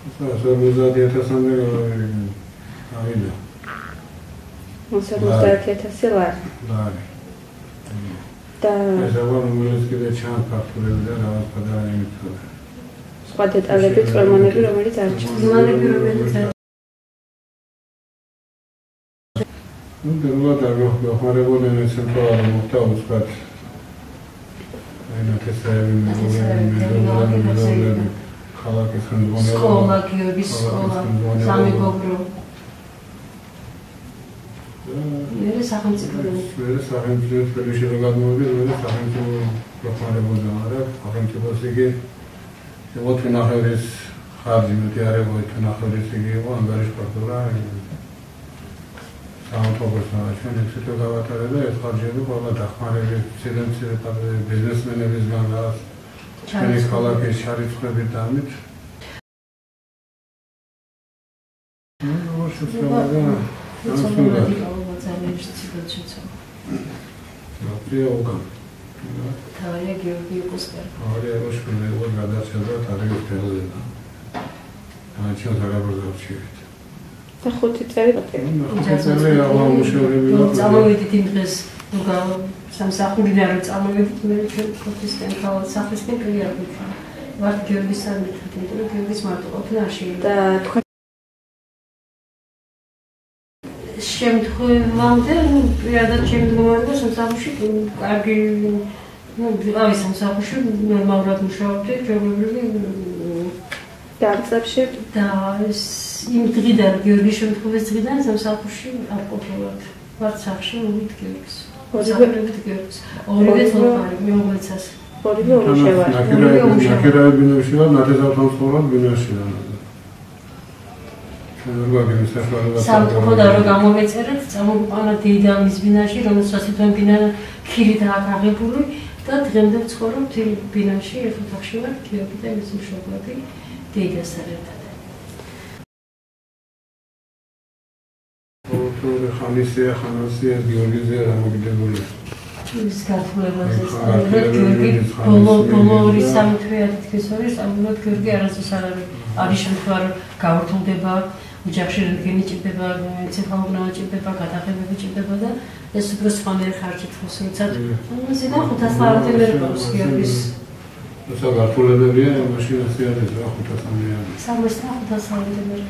50,000 ავიდა. 50,000 ლარი. ლარი. და ეს აღარ რომელიც კიდე ჩამფართულები და რაღაც პატარა იმით. სხვა დეტალები, წვერმანები, რომელიც არ ჩანს. Ну, было так, говорили, не центрально, но там сказать. Она тесаеви, медовые, халаки сандвонели. Школа, Георгий, школа, сами гобру. Mere saxımçı bölümü. Mere saxımçı bölüşüyle qalmadı, mere saxımçı yoxları bozalaraq, saxımçı bolsaki, o tünaxeris xarcını diyarə qoy tünaxerisi ki, o angariş baxdılar. Samotoboslar üçün eksitə qavatarədə ez xarcını qola daxmarəli, silən-silən biznesmenimizlə rast. Çünki xalaqı şəriflə bir damit. O şu sırada Приока. Тавария Георгий Пускар. Тавария Ошкина, его гадача да, тавария Телена. А чем зарабатывает? და 5 წელი. Ჯაზელი ამა მუშაობები აქვს. წამოვიდით იმ დღეს, ნუგა სამსახურიდან რომ წამოვიდით, მე პროფესიიდან ხალხ საფრთხე პრიორიტეტი. ვარ გიორგის სამეთად, იმიტომ რომ გიორგის მარტო ყოფნა არ შეიძლება. და თქვენ შემთხვევამდე, პირადად შემდგომარეობა სამსახურში კარგი, ვიყავი სამსახურში, ნორმალურად მუშაობდი, ჯობებრივი დაწებში და იმ დღიდან, გიორგის შემთხვევის დღიდან სამსახურში არ ყოფილვარ. ვარ სახში, მოვით გიორგის. ორივე გიორგის. ორივე თვალყარი, მეუღლეცას. ორივე უშევარ. ნაკერაები ბინაში და ნათესავთან ცხოვრობ ბინაში. სამწუხაროდ რომ გამოვეწერეთ, წამოვიყვანა დედამის ბინაში, რომელსაც თვითონ ბინა ქირით აღაღებული და დღემდე ვცხოვრობთ იმ ბინაში, ერთ ოთახში ვარ, გიორგი და მისი მშობლები დედასთან ერთად. ხანისია, ხანასია, გიორგიზე გამოგიდებული. ის გართულებაზე გიორგი ბოლო ორი სამი თვე თქოს ორი სწავლობ გიორგი არასდროს არის შემთხვევა რომ გავრთულდება ოჯახში რენტგენი ჭირდება, ცეფალოგრამა ჭირდება, გადაღებები ჭირდება და ეს უფრო სხვანაირი ხარჯი თქოს როცა ზედა 500 ლარი ყავს გიორგის. როცა გართულებებია, მაშინ ასე არის რა 500 ლარი. 300 ლარი.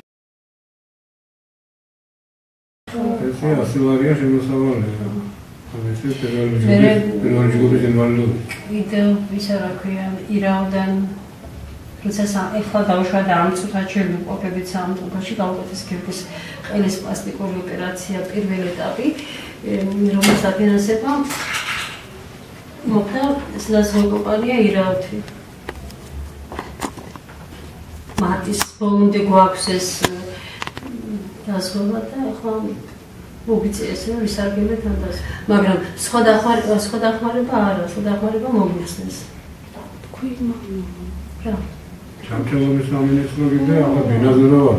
ესე 100 ლარია შემოსავალი. ეს პირველი ჯგუფის ინვალიდური. ვიდეო ისა რა ქვია, ირავდან როცა ეხლა დავუშვა და ამ წუთაში ყოფებით სამწუხაროში გავუკეთეს გიორგის ყელის პლასტიკური ოპერაცია პირველი ეტაპი, რომელსაც აფინანსება მოხდა საზღვაო კომპანია ირავთი. მარტის ბოლომდე გვაქვს ეს დასრულდა და ეხლა მოგიწეს რომ ვისარგებლეთ ამ დას. მაგრამ სხვა დახმარება არა, სხვა დახმარება მოგვიხსნეს. ქვია. რა. სამშობლოს სამინისტრო კიდე ახლა ბინაზე რა ვარ.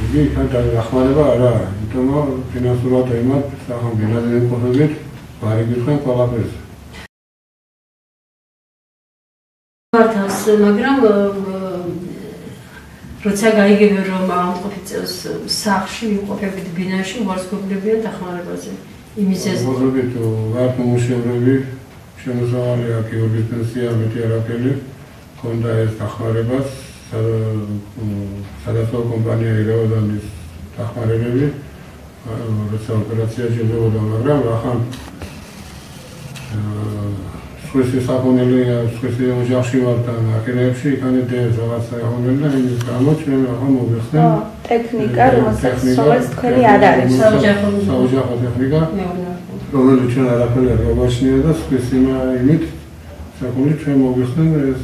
იგი ხან დახმარება არა, იმიტომ რომ ფინანსურად ემართ სახან ბინაზე იმყოფებით, ვარიგიხენ ყველაფერს. მართავს, მაგრამ როცა გაიგებენ რომ ამ ოფიცერს სახლში ვიმყოფებით ბინაში უარსკვლავებიან დახმარებაზე. იმისეს მოგვიგეთ ვარ მუშაობები შემოსავალი აქ გიორგის პენსია მეტი არაფერი. Honda es დახმარებას სადასო კომპანია ირავდა მის დახმარებები როცა ოპერაცია შეძლებოდა მაგრამ ახლა სხვისი საფონელი სხვისი ოჯახში ვარ და აქედებში იქანეთე რაღაცა ახონელი და იმის გამო ჩვენ ახლა მოვიხსენ ტექნიკა რომელსაც თქვენი არ არის საოჯახო ტექნიკა რომელიც ჩვენ არაფერი არ გვაჩნია და სხვისი იმით საკუთი ჩვენ მოვიხსენ ეს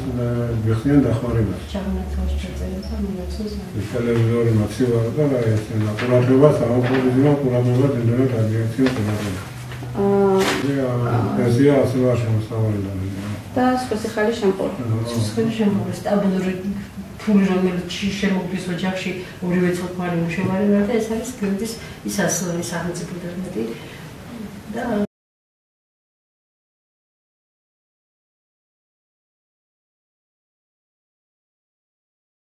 ვიხსნიან დახმარებას. ჩაღნაცავს შეწერეს და მოვაცოს. ტელევიზორი მაცივარ და ეს ნატურალობა სამომხმარებლო ყურადღება ძინდოდა დაგიეცია თემატიკა. ეს ასე ვარ შემოსავალი და სხვისი ხალი შემყური. სხვისი შემყური სტაბილური ფული რომელიც შემოგდის ოჯახში ორივე ცოლ-ქმარი მუშაობარი და ეს არის გიორგის ის ასლანის სახელმწიფო და